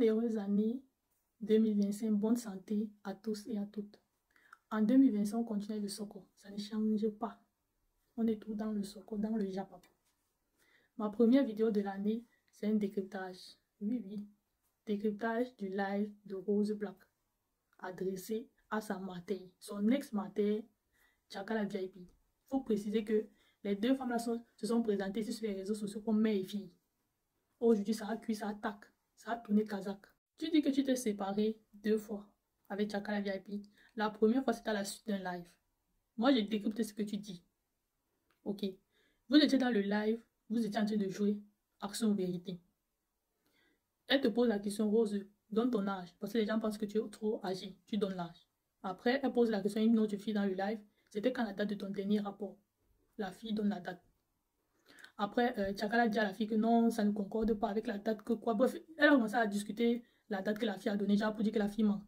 Heureuse année 2025, bonne santé à tous et à toutes. En 2025, on continue le soko. Ça ne change pas. On est tout dans le soko, dans le Japon. Ma première vidéo de l'année, c'est un décryptage. Oui. Décryptage du live de Rose Black. Adressé à sa mater, son ex-mater, Chakala VIP. Il faut préciser que les deux femmes-là se sont présentées sur les réseaux sociaux comme mère et fille. Aujourd'hui, ça a cuit, ça attaque. Ça a tourné kazakh. Tu dis que tu t'es séparé 2 fois avec Chakala VIP. La première fois, c'était à la suite d'un live. Moi, j'ai décrypté ce que tu dis. Ok. Vous étiez dans le live, vous étiez en train de jouer Action ou Vérité. Elle te pose la question, Rose, donne ton âge. Parce que les gens pensent que tu es trop âgé. Tu donnes l'âge. Après, elle pose la question à une autre fille dans le live. C'était quand la date de ton dernier rapport. La fille donne la date. Après, Chakala dit à la fille que non, ça ne concorde pas avec la date que quoi. Bref, elle a commencé à discuter la date que la fille a donnée, genre pour dire que la fille ment.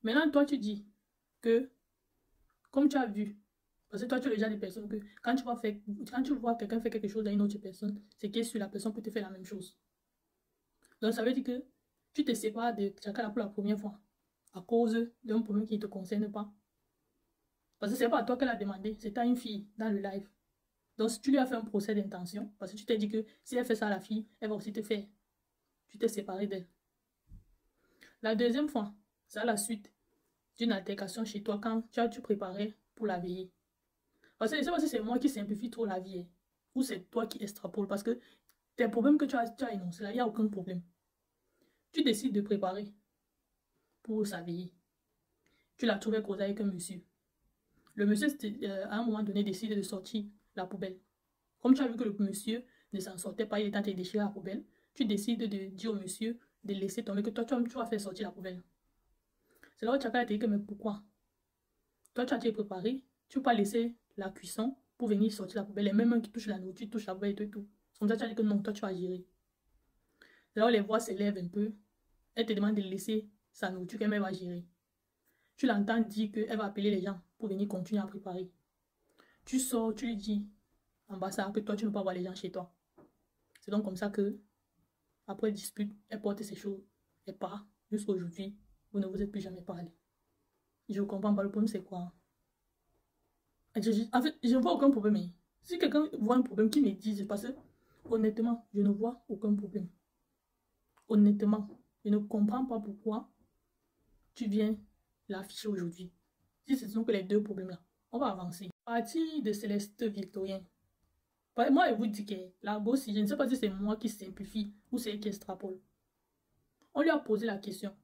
Maintenant, toi, tu dis que, comme tu as vu, parce que toi, tu es déjà des personnes que quand tu vois quelqu'un faire quelque chose à une autre personne, c'est que sur la personne peut te faire la même chose. Donc, ça veut dire que tu te sépares de Chakala pour la première fois à cause d'un problème qui ne te concerne pas. Parce que ce n'est pas à toi qu'elle a demandé, c'est à une fille dans le live. Donc, si tu lui as fait un procès d'intention, parce que tu t'es dit que si elle fait ça à la fille, elle va aussi te faire. Tu t'es séparé d'elle. La deuxième fois, c'est à la suite d'une altercation chez toi quand tu préparais pour la veillée. Parce que je sais pas si c'est moi qui simplifie trop la vie, ou c'est toi qui extrapole. Parce que tes problèmes que tu as énoncés là, il n'y a aucun problème. Tu décides de préparer pour sa veillée. Tu l'as trouvé causé avec un monsieur. Le monsieur, à un moment donné, décide de sortir la poubelle. Comme tu as vu que le monsieur ne s'en sortait pas, il était en train de déchirer la poubelle, tu décides de dire au monsieur de laisser tomber, que toi, tu vas faire sortir la poubelle. C'est là où Chakala t'a dit que, mais pourquoi? Toi, tu as été préparé, tu ne peux pas laisser la cuisson pour venir sortir la poubelle. Les mêmes mains qui touchent la nourriture, touchent la poubelle et tout. Comme ça, tu as dit que non, toi, tu vas gérer. C'est là où les voix s'élèvent un peu. Elle te demande de laisser sa nourriture qu'elle va gérer. Tu l'entends dire qu'elle va appeler les gens pour venir continuer à préparer. Tu sors, tu lui dis, ambassade, que toi, tu ne peux pas voir les gens chez toi. C'est donc comme ça que, après dispute, elle porte ses choses. Elle part. Jusqu'à aujourd'hui, vous ne vous êtes plus jamais parlé. Je ne comprends pas, le problème, c'est quoi? En fait, je ne vois aucun problème. Si quelqu'un voit un problème, qu'il me dise, parce que, honnêtement, je ne vois aucun problème. Honnêtement, je ne comprends pas pourquoi tu viens l'afficher aujourd'hui. Si ce sont que les deux problèmes-là, on va avancer. Partie de Céleste Victorien. Moi, je vous dis que la gosse, je ne sais pas si c'est moi qui simplifie ou c'est elle qui extrapole. On lui a posé la question.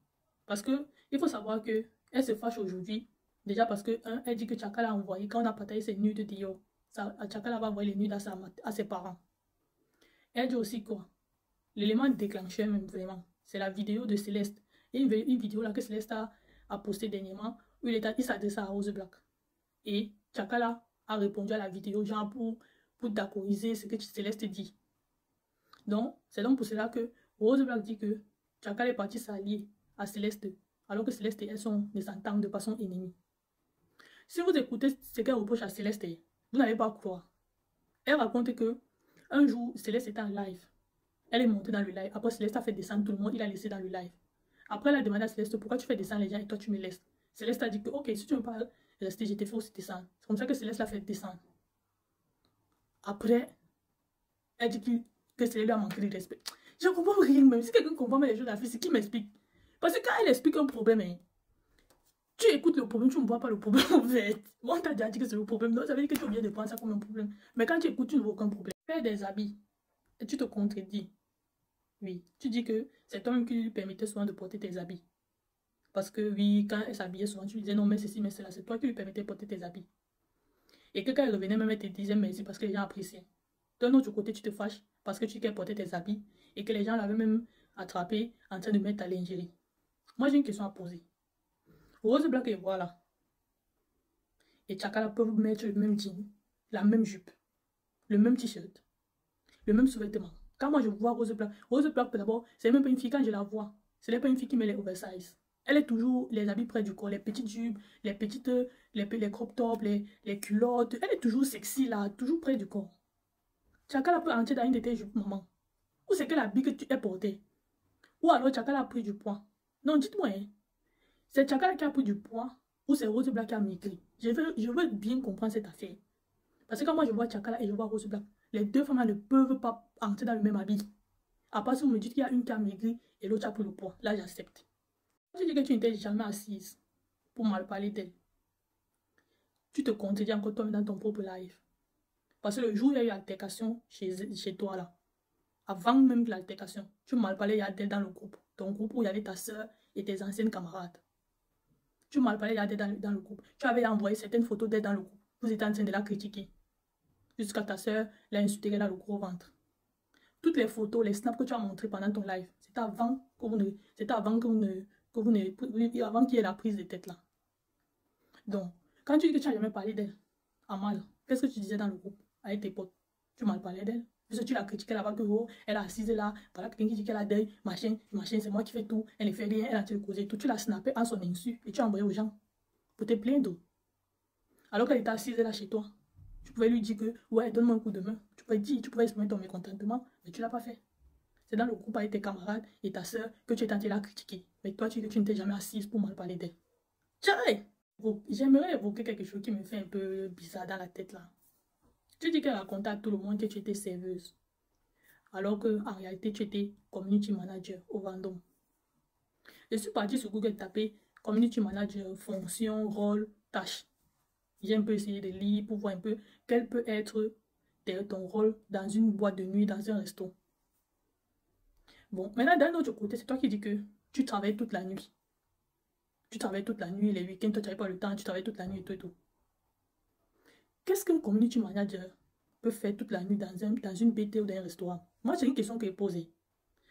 Parce que il faut savoir que elle se fâche aujourd'hui. Déjà parce que, elle dit que Chakala a envoyé, quand on a partagé ses nudes de Dior, Chakala va envoyer les nudes à ses parents. Elle dit aussi quoi? L'élément déclencheur même vraiment, c'est la vidéo de Céleste. Il y a une vidéo là que Céleste a postée dernièrement où il s'adresse à Rose Black. Et Chakala a répondu à la vidéo genre pour d'accordiser ce que Céleste dit. Donc, c'est donc pour cela que Rose Black dit que Chakala est parti s'allier à Céleste, alors que Céleste et elles ne s'entendent pas, sont ennemies. Si vous écoutez ce qu'elle reproche à Céleste, vous n'allez pas croire. Elle raconte que un jour, Céleste était en live. Elle est montée dans le live. Après, Céleste a fait descendre tout le monde. Il a laissé dans le live. Après, elle a demandé à Céleste pourquoi tu fais descendre les gens et toi tu me laisses. Céleste a dit que ok, si tu ne veux pas rester, je te fais aussi descendre. C'est comme ça que Céleste l'a fait descendre. Après, elle dit que Céleste lui a manqué de respect. Je ne comprends rien même. Si quelqu'un comprend les choses de la fille, c'est qui m'explique. Parce que quand elle explique un problème, tu écoutes le problème, tu ne vois pas le problème en fait. Moi, on t'a déjà dit que c'est le problème. Donc, ça veut dire que tu es obligé de prendre ça comme un problème. Mais quand tu écoutes, tu ne vois aucun problème. Faire des habits et tu te contredis. Oui, tu dis que c'est toi-même qui lui permettais souvent de porter tes habits. Parce que oui, quand elle s'habillait souvent, tu lui disais non, mais ceci, mais cela, c'est toi qui lui permettais de porter tes habits. Et que quand elle revenait, même elle te disait merci parce que les gens appréciaient. D'un autre côté, tu te fâches parce que tu qu'elle porter tes habits et que les gens l'avaient même attrapé en train de mettre ta lingerie. Moi, j'ai une question à poser. Rose Black et voilà. Et Chakala peuvent mettre le même jean, la même jupe, le même t-shirt, le même sous-vêtement. Quand moi je vois Rose Black d'abord, c'est même pas une fille, quand je la vois, ce n'est pas une fille qui met les oversize. Elle est toujours les habits près du corps, les petites jupes, les petites, les crop tops, les culottes. Elle est toujours sexy là, toujours près du corps. Chakala peut entrer dans une de tes jupes, maman. Ou c'est que l'habit que tu es porté. Ou alors Tchakala a pris du poids. Non, dites-moi, hein, c'est Tchakala qui a pris du poids ou c'est Rose Black qui a maigri? Je veux bien comprendre cette affaire. Parce que quand moi je vois Tchakala et je vois Rose Black, les deux femmes ne peuvent pas entrer dans le même habit. À part si vous me dites qu'il y a une qui a maigri et l'autre a pris le poids. Là, j'accepte. Tu dis que tu n'étais jamais assise pour mal parler d'elle. Tu te contredis encore toi dans ton propre live. Parce que le jour où il y a eu altercation chez toi là, avant même l'altercation, tu mal parlais d'elle dans le groupe. Ton groupe où il y avait ta soeur et tes anciennes camarades. Tu mal parlais d'elle dans le groupe. Tu avais envoyé certaines photos d'elle dans le groupe. Vous étiez en train de la critiquer. Jusqu'à ta soeur l'a insulté dans le gros ventre. Toutes les photos, les snaps que tu as montrés pendant ton live, c'était avant que vous ne, c'était avant que vous ne, avant qu'il y ait la prise de tête là. Donc, quand tu dis que tu n'as jamais parlé d'elle, en mal, qu'est-ce que tu disais dans le groupe avec tes potes? Tu mal parlais d'elle? Parce que tu l'as critiqué là-bas que oh, elle est assise là, voilà quelqu'un qui dit qu'elle a deuil, machin, c'est moi qui fais tout, elle ne fait rien, elle a causé tout. Tu l'as snappé en son insu et tu as envoyé aux gens pour te plaindre. Alors qu'elle était assise là chez toi. Tu pouvais lui dire que, ouais, donne-moi un coup de main. Tu pouvais exprimer ton mécontentement, mais tu ne l'as pas fait. C'est dans le groupe avec tes camarades et ta soeur que tu es tenté de la critiquer. Mais toi, tu ne t'es jamais assise pour mal parler d'elle. Tiens, j'aimerais évoquer quelque chose qui me fait un peu bizarre dans la tête là. Tu dis qu'elle racontait à tout le monde que tu étais serveuse. Alors qu'en réalité, tu étais community manager au Vendôme. Je suis partie sur Google taper community manager, fonction, rôle, tâche. J'ai un peu essayé de lire pour voir un peu quel peut être ton rôle dans une boîte de nuit, dans un resto. Bon, maintenant, d'un autre côté, c'est toi qui dis que tu travailles toute la nuit. Tu travailles toute la nuit, les week-ends, toi, tu n'avais pas le temps, tu travailles toute la nuit et tout et tout. Qu'est-ce qu'un community manager peut faire toute la nuit dans une BT ou dans un restaurant? Moi, c'est une question qui est posée.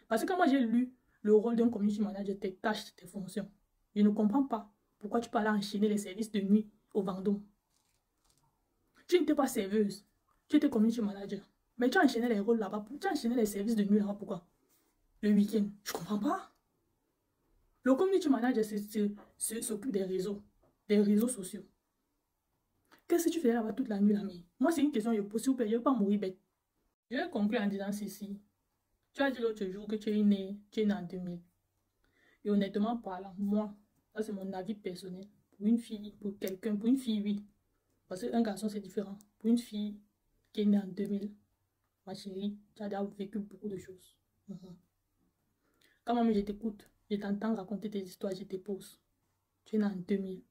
Parce que quand moi, j'ai lu le rôle d'un community manager, tes tâches, tes fonctions, je ne comprends pas pourquoi tu peux aller enchaîner les services de nuit au Vendôme. Tu n'étais pas serveuse, tu étais community manager. Mais tu as enchaîné les rôles là-bas, tu as enchaîné les services de nuit là-bas, pourquoi? Le week-end, je comprends pas. Le community manager s'occupe des réseaux sociaux. Qu'est-ce que tu faisais là-bas toute la nuit, l'ami? Moi, c'est une question, je pose, s'il vous plaît, je ne veux pas mourir bête. Je vais conclure en disant ceci. Tu as dit l'autre jour que tu es né en 2000. Et honnêtement parlant, moi, ça c'est mon avis personnel. Pour une fille, pour quelqu'un, pour une fille, oui. Parce qu'un garçon, c'est différent. Pour une fille qui est née en 2000, ma chérie, tu as déjà vécu beaucoup de choses. Quand même je t'écoute, je t'entends raconter tes histoires, je te pose. Tu es né en 2000.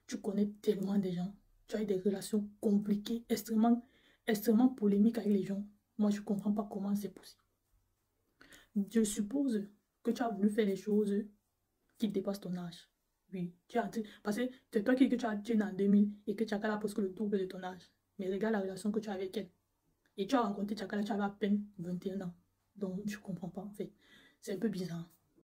Tu connais tellement de gens. Tu as eu des relations compliquées, extrêmement polémiques avec les gens. Moi, je ne comprends pas comment c'est possible. Je suppose que tu as voulu faire les choses qui dépassent ton âge. Oui, parce que c'est toi qui es né en 2000 et que Tchakala a presque le double de ton âge. Mais regarde la relation que tu as avec elle. Et tu as rencontré Tchakala, tu avais à peine 21 ans. Donc, je ne comprends pas en fait. C'est un peu bizarre.